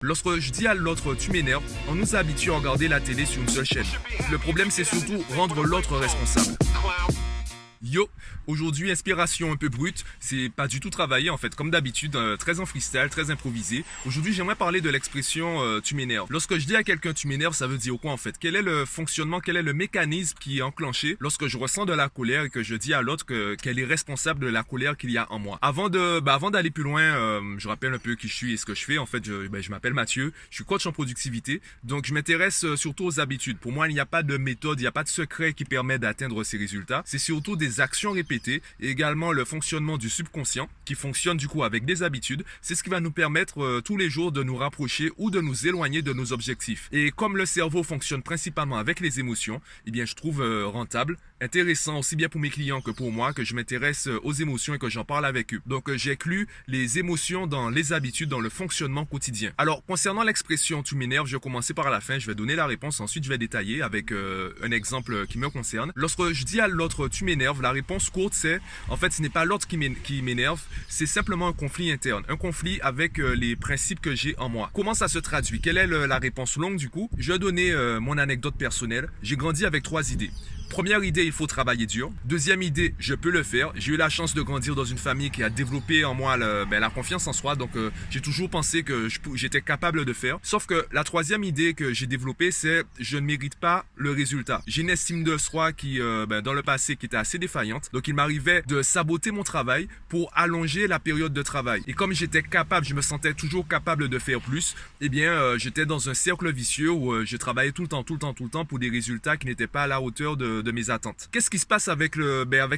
Lorsque je dis à l'autre tu m'énerves, on nous a habitués à regarder la télé sur une seule chaîne. Le problème c'est surtout rendre l'autre responsable. Yo, aujourd'hui inspiration un peu brute, c'est pas du tout travaillé en fait, comme d'habitude, très en freestyle, très improvisé. Aujourd'hui j'aimerais parler de l'expression tu m'énerves. Lorsque je dis à quelqu'un tu m'énerves, ça veut dire quoi en fait? Quel est le fonctionnement, quel est le mécanisme qui est enclenché lorsque je ressens de la colère et que je dis à l'autre qu'elle est responsable de la colère qu'il y a en moi? Avant d'aller plus loin, je rappelle un peu qui je suis et ce que je fais. En fait, je m'appelle Mathieu, je suis coach en productivité, donc je m'intéresse surtout aux habitudes. Pour moi, il n'y a pas de méthode, il n'y a pas de secret qui permet d'atteindre ces résultats. C'est surtout des actions répétées et également le fonctionnement du subconscient qui fonctionne du coup avec des habitudes. C'est ce qui va nous permettre tous les jours de nous rapprocher ou de nous éloigner de nos objectifs. Et comme le cerveau fonctionne principalement avec les émotions, eh bien je trouve rentable, intéressant aussi bien pour mes clients que pour moi que je m'intéresse aux émotions et que j'en parle avec eux. Donc j'inclus les émotions dans les habitudes, dans le fonctionnement quotidien. Alors concernant l'expression tu m'énerves, je vais commencer par la fin, je vais donner la réponse, ensuite je vais détailler avec un exemple qui me concerne. Lorsque je dis à l'autre tu m'énerves, la réponse courte c'est, en fait ce n'est pas l'autre qui m'énerve, c'est simplement un conflit interne, un conflit avec les principes que j'ai en moi. Comment ça se traduit? Quelle est la réponse longue du coup? Je vais donner mon anecdote personnelle. J'ai grandi avec 3 idées. Première idée, il faut travailler dur. Deuxième idée, je peux le faire. J'ai eu la chance de grandir dans une famille qui a développé en moi la confiance en soi. Donc, j'ai toujours pensé que j'étais capable de faire. Sauf que la troisième idée que j'ai développée, c'est je ne mérite pas le résultat. J'ai une estime de soi qui, dans le passé, qui était assez défaillante. Donc, il m'arrivait de saboter mon travail pour allonger la période de travail. Et comme j'étais capable, je me sentais toujours capable de faire plus, eh bien, j'étais dans un cercle vicieux où je travaillais tout le temps pour des résultats qui n'étaient pas à la hauteur de mes attentes. Qu'est-ce qui se passe avec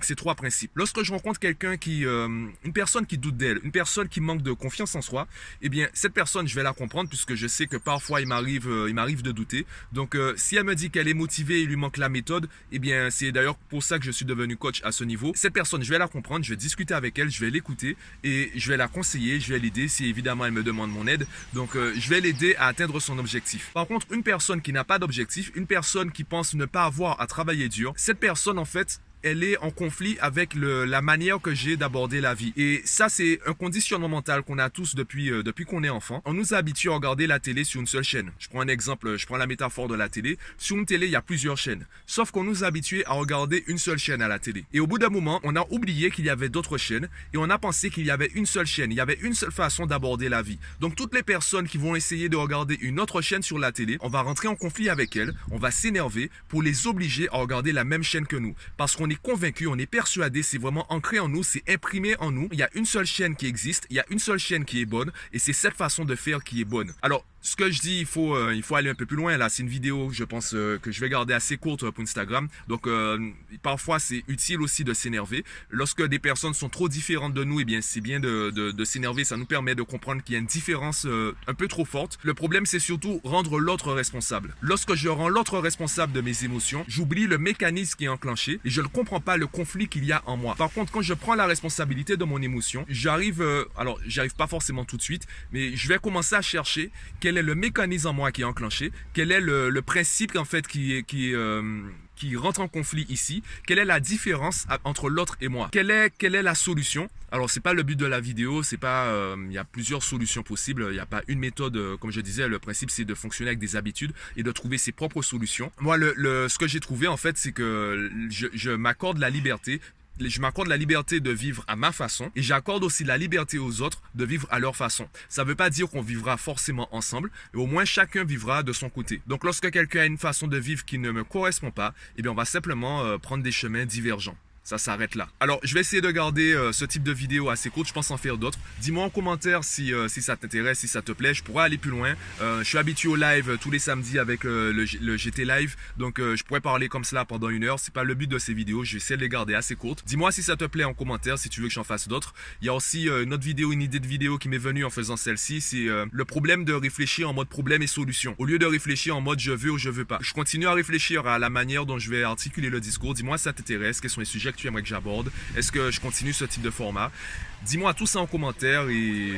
ces 3 principes? Lorsque je rencontre quelqu'un une personne qui doute d'elle, une personne qui manque de confiance en soi, eh bien, cette personne, je vais la comprendre puisque je sais que parfois il m'arrive de douter. Donc, si elle me dit qu'elle est motivée et il lui manque la méthode, eh bien, c'est d'ailleurs pour ça que je suis devenu coach à ce niveau. Cette personne, je vais la comprendre, je vais discuter avec elle, je vais l'écouter et je vais la conseiller, je vais l'aider si évidemment elle me demande mon aide. Donc, je vais l'aider à atteindre son objectif. Par contre, une personne qui n'a pas d'objectif, une personne qui pense ne pas avoir à travailler dur, cette personne en fait elle est en conflit avec la manière que j'ai d'aborder la vie. Et ça, c'est un conditionnement mental qu'on a tous depuis qu'on est enfant. On nous habitue à regarder la télé sur une seule chaîne. Je prends un exemple, je prends la métaphore de la télé. Sur une télé, il y a plusieurs chaînes. Sauf qu'on nous a habitués à regarder une seule chaîne à la télé. Et au bout d'un moment, on a oublié qu'il y avait d'autres chaînes et on a pensé qu'il y avait une seule chaîne. Il y avait une seule façon d'aborder la vie. Donc, toutes les personnes qui vont essayer de regarder une autre chaîne sur la télé, on va rentrer en conflit avec elles, on va s'énerver pour les obliger à regarder la même chaîne que nous. Parce qu'on est convaincu, on est persuadé, c'est vraiment ancré en nous, c'est imprimé en nous. Il y a une seule chaîne qui existe, il y a une seule chaîne qui est bonne et c'est cette façon de faire qui est bonne. Alors, ce que je dis, il faut aller un peu plus loin. Là, c'est une vidéo, je pense, que je vais garder assez courte pour Instagram. Donc, parfois, c'est utile aussi de s'énerver. Lorsque des personnes sont trop différentes de nous, eh bien, c'est bien de s'énerver. Ça nous permet de comprendre qu'il y a une différence un peu trop forte. Le problème, c'est surtout rendre l'autre responsable. Lorsque je rends l'autre responsable de mes émotions, j'oublie le mécanisme qui est enclenché et je ne comprends pas le conflit qu'il y a en moi. Par contre, quand je prends la responsabilité de mon émotion, j'arrive pas forcément tout de suite, mais je vais commencer à chercher quel est le mécanisme en moi qui est enclenché, quel est le principe en fait qui rentre en conflit ici, quelle est la différence entre l'autre et moi, quelle est la solution. Alors c'est pas le but de la vidéo, c'est pas il y a plusieurs solutions possibles, il n'y a pas une méthode, comme je disais, le principe c'est de fonctionner avec des habitudes et de trouver ses propres solutions. Moi ce que j'ai trouvé en fait c'est que je m'accorde la liberté. Je m'accorde la liberté de vivre à ma façon et j'accorde aussi la liberté aux autres de vivre à leur façon. Ça ne veut pas dire qu'on vivra forcément ensemble, mais au moins chacun vivra de son côté. Donc lorsque quelqu'un a une façon de vivre qui ne me correspond pas, eh bien on va simplement prendre des chemins divergents. Ça s'arrête là. Alors, je vais essayer de garder ce type de vidéo assez courte. Je pense en faire d'autres. Dis-moi en commentaire si ça t'intéresse, si ça te plaît. Je pourrais aller plus loin. Je suis habitué au live tous les samedis avec le GT Live. Donc, je pourrais parler comme cela pendant 1 heure. C'est pas le but de ces vidéos. Je vais essayer de les garder assez courtes. Dis-moi si ça te plaît en commentaire, si tu veux que j'en fasse d'autres. Il y a aussi une autre vidéo, une idée de vidéo qui m'est venue en faisant celle-ci. C'est le problème de réfléchir en mode problème et solution. Au lieu de réfléchir en mode je veux ou je veux pas. Je continue à réfléchir à la manière dont je vais articuler le discours. Dis-moi si ça t'intéresse. Quels sont les sujets que tu aimerais que j'aborde? Est-ce que je continue ce type de format? Dis-moi tout ça en commentaire et...